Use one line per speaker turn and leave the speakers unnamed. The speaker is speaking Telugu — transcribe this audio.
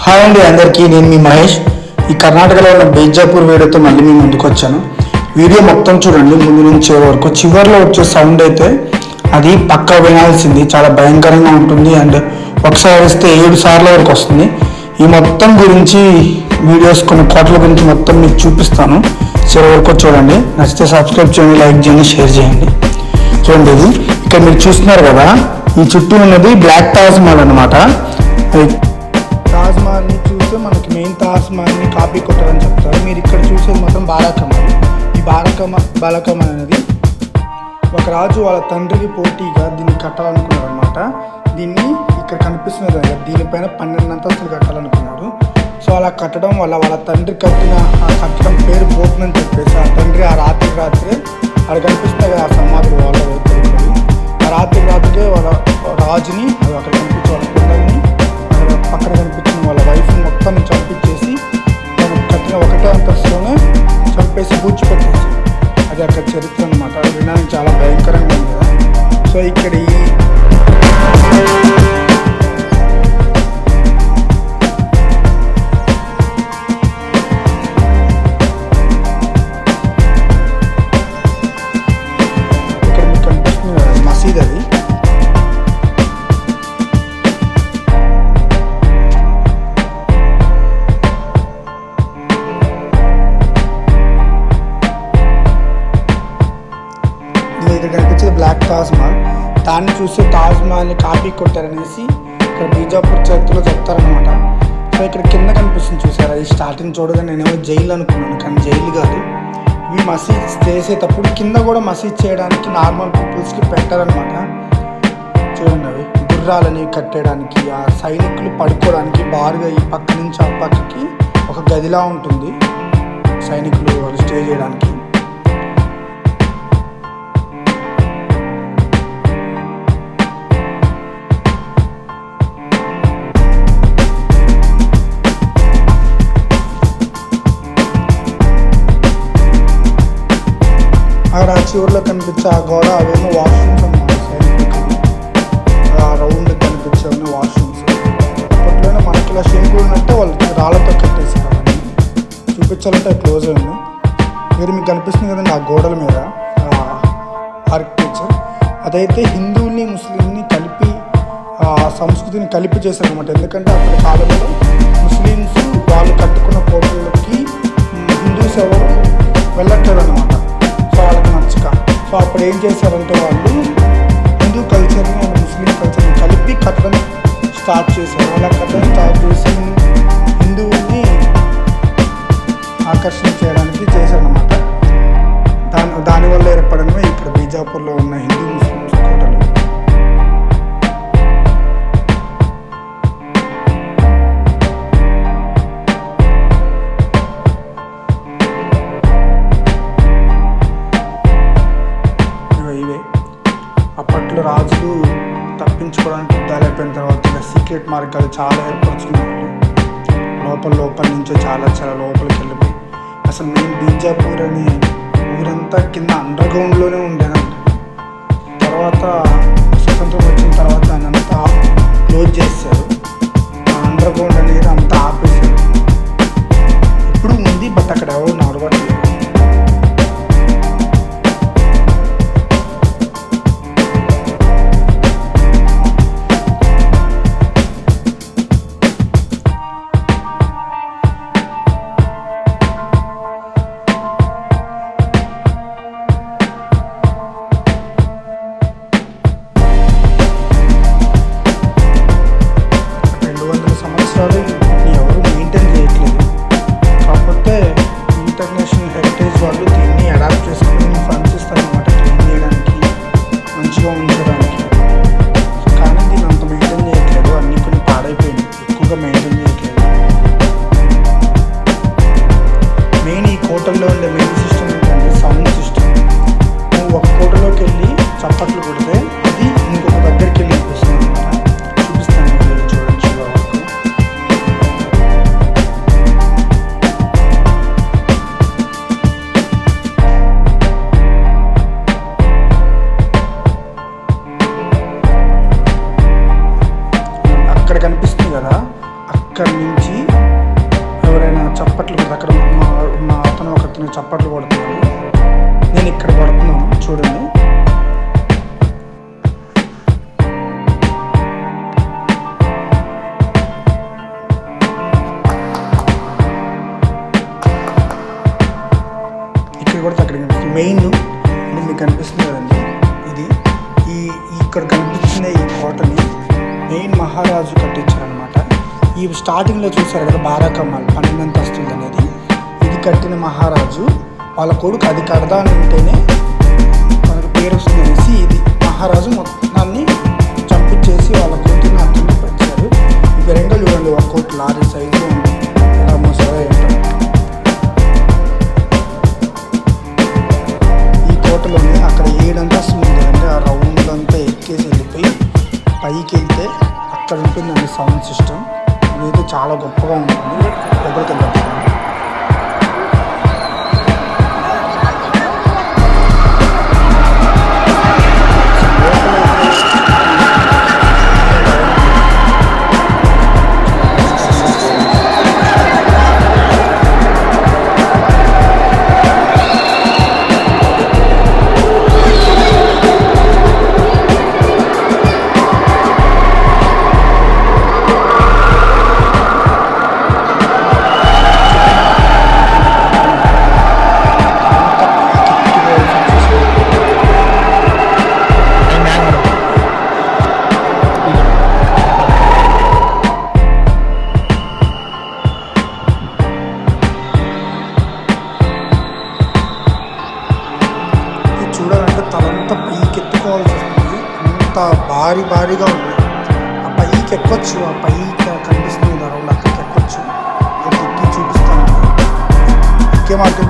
హాయ్ అండి అందరికీ, నేను మీ మహేష్. ఈ కర్ణాటకలో ఉన్న బీజాపూర్ వీడియోతో మళ్ళీ మీ ముందుకు వచ్చాను. వీడియో మొత్తం చూడండి ముందు నుంచి వరకు. చివరిలో వచ్చే సౌండ్ అయితే అది పక్కా వినాల్సింది, చాలా భయంకరంగా ఉంటుంది. అండ్ ఒకసారి వస్తే 7 సార్ల వరకు వస్తుంది. ఈ మొత్తం గురించి వీడియోస్ కొన్ని కోట్ల గురించి మొత్తం మీకు చూపిస్తాను. చివరి వరకు చూడండి. నచ్చితే సబ్స్క్రైబ్ చేయండి, లైక్ చేయండి, షేర్ చేయండి. చూడండి, ఇది ఇక్కడ మీరు చూస్తున్నారు కదా, ఈ చుట్టూ ఉన్నది బ్లాక్ తాజ్ మహల్ అనమాట. తాజ్ మహల్ని చూస్తే మనకి మెయిన్ తాజ్ మహల్ని కాపీ కొట్టారని చెప్తారు. మీరు ఇక్కడ చూసేది మొత్తం బాలకమల్. ఈ బాలకమల్ అనేది ఒక రాజు వాళ్ళ తండ్రికి పోటీగా దీన్ని కట్టాలనుకున్నాడు అనమాట. దీన్ని ఇక్కడ కనిపిస్తున్నది కదా, దీనిపైన 12 అంతస్తులు కట్టాలనుకున్నాడు. సో అలా కట్టడం వల్ల వాళ్ళ తండ్రి కట్టిన ఆ కట్టడం పేరు బోట్న్ అని చెప్పేసి ఆ తండ్రి ఆ రాత్రి అక్కడ కనిపిస్తున్నాయి కదా ఆ సమాధులు వాళ్ళ ఆ రాత్రికి వాళ్ళ రాజుని అక్కడ కనిపించే వాళ్ళ పిల్లల్ని పక్కన కనిపించిన వాళ్ళ వైఫ్ని మొత్తం చంపించేసి తను కట్టిన ఒకటే అంతస్తులోనే చంపేసి పూడ్చిపెట్టేసి, అది అక్కడ చరిత్ర అనమాట. వినడానికి చాలా భయంకరంగా ఉంది కదా. సో ఇక్కడ మీకు కనిపిస్తుంది కదా మసీద్, అది ఇక్కడ కనిపించేది బ్లాక్ తాజ్ మహల్. దాన్ని చూస్తే తాజ్ మహల్ని కాపీ కొట్టారనేసి ఇక్కడ బీజాపూర్ చరిత్రలో చెప్తారనమాట. సో ఇక్కడ కింద కనిపిస్తుంది చూసారా, ఈ స్టార్టింగ్ చూడగానే నేనేమో జైలు అనుకున్నాను, కానీ జైలు కాదు. ఇవి మసీద్ చేసేటప్పుడు కింద కూడా మసీద్ చేయడానికి నార్మల్ పీపుల్స్కి పెట్టారనమాట. చూడండి, అవి గుర్రాలని కట్టడానికి, ఆ సైనికులు పడుకోవడానికి బారుగా ఈ పక్క నుంచి ఆ పక్కకి ఒక గదిలా ఉంటుంది సైనికులు వాళ్ళు స్టే చేయడానికి. అక్కడ ఆ చివరిలో కనిపించే ఆ గోడ అవేమో వాష్రూమ్స్ అన్నమాట. సైనికులకి ఆ రౌండ్ కనిపించేవన్నీ వాష్రూమ్స్. అప్పట్లోనే మనకి ఇలా శంకులు ఉన్నట్టే వాళ్ళు రాళ్ళతో కట్టేశారు. అవన్నీ చూపించాలంటే క్లోజ్ అయింది. మీరు మీకు కనిపిస్తుంది కదండి ఆ గోడల మీద ఆర్కిటెక్చర్, అదైతే హిందువుల్ని ముస్లింని కలిపి సంస్కృతిని కలిపి చేశారనమాట. ఎందుకంటే అప్పటి కాలంలో ముస్లిమ్స్ వాళ్ళు కట్టుకున్న కోటలకి హిందూస్ ఎవరు వెళ్ళట్లేదు అనమాట. సో వాళ్ళకి నచ్చక, సో అప్పుడు ఏం చేశారంటే వాళ్ళు హిందూ కల్చర్ని అండ్ ముస్లిం కల్చర్ని కలిపి కట్టడం స్టార్ట్ చేశారు. అలా కట్టడం స్టార్ట్ చేసి హిందువుల్ని ఆకర్షణ చేయడానికి చేశారనమాట. దానివల్ల ఏర్పడమే ఇక్కడ బీజాపూర్లో ఉన్న హిందూ ముస్లిమ్స్ కోటలు. ఇవే అప్పట్లో రాజులు తప్పించుకోవడానికి యుద్ధాలు అయిపోయిన తర్వాత సీక్రెట్ మార్గాలు చాలా ఏర్పరచుకునేవాళ్ళు. లోపల నుంచే చాలా లోపలికి వెళ్ళిపోయి అసలు మెయిన్ బీజాపూర్ అనే ఊరంతా కింద అండర్ గ్రౌండ్లోనే ఉండేదంట. తర్వాత స్వతంత్రం వచ్చిన తర్వాత దాన్ని అంతా క్లోజ్ చేశారు. ఆ అండర్ గ్రౌండ్ అనేది అంతా ఆపేశారు. ఇప్పుడు ఉంది, బట్ అక్కడ ఎవరు నడవట్లేదు. ఎవరు మెయింటైన్ చేయట్లేదు. కాకపోతే ఇంటర్నేషనల్ హెరిటేజ్ వాళ్ళు దీన్ని అడాప్ట్ చేసుకుని ఫండ్స్ ఇస్తారనమాట, క్లీన్ చేయడానికి, మంచిగా ఉంచడానికి. కానీ దీన్ని అంత మెయింటైన్ చేయట్లేదు. అన్నీ కొన్ని పాడైపోయినాయి, ఎక్కువగా మెయింటైన్ చేయట్లేదు. మెయిన్ ఈ కోటల్లో ఉండే మెయిన్ సిస్టమ్ ఏంటంటే సౌండ్ సిస్టమ్. నువ్వు ఒక కోటలోకి వెళ్ళి చప్పట్లు కొడితే అది ఇంకొక దగ్గరికి వెళ్ళి వినిపిస్తుంది అనమాట. చూపిస్తాను చూడండి చివరి వరకు. అక్కడ కనిపిస్తుంది కదా, అక్కడి నుంచి చప్పట్లు కొడుతుంది. అక్కడ మా అతను చప్పట్లు కొడుతున్నాడు. నేను ఇక్కడ కొడుతున్నాను చూడండి. ఇక్కడ కూడా అక్కడ కనిపిస్తుంది. మెయిన్ ఇది మీకు కనిపిస్తుంది కదండి, ఇది ఇక్కడ కనిపిస్తున్న ఈ కోటని మెయిన్ మహారాజు కట్టించారనమాట. ఈ స్టార్టింగ్లో చూసారు కదా బారాకమ్మాల్ 12 అంతస్తులు అనేది, ఇది కట్టిన మహారాజు వాళ్ళ కొడుకు అది కడదాని ఉంటేనే మనకు పేరు వస్తుంది అనేసి ఇది మహారాజు మొత్తాన్ని చంపించేసి వాళ్ళ కొడుకుని అతన్ని పెట్టారు. ఈ రెండో చూడండి, ఒక్కోటి లారీ సైజులో ఉంది, ఎలా మోసారో ఏంటో. ఈ కోటలోనే అక్కడ 7 అంతస్తులు ఉంది అంటే ఆ రౌండ్ అంతా ఎక్కేసి వెళ్ళిపోయి పైకి వెళ్తే అక్కడ ఉంటుందండి సౌండ్ సిస్టమ్. ఇదైతే చాలా గొప్పగా ఉంటుంది. దగ్గరికి వెళ్ళాలి. చూడాలంటే తలంతా పైకి ఎత్తుకోవాల్సి వస్తుంది, అంత భారీగా ఉంది. ఆ పైకి ఎక్కొచ్చు, ఆ పైకి కనిపిస్తుంది రౌండ్, అక్కడికి ఎక్కొచ్చు. ఎక్కి చూపిస్తాను. ఎక్కే మార్గం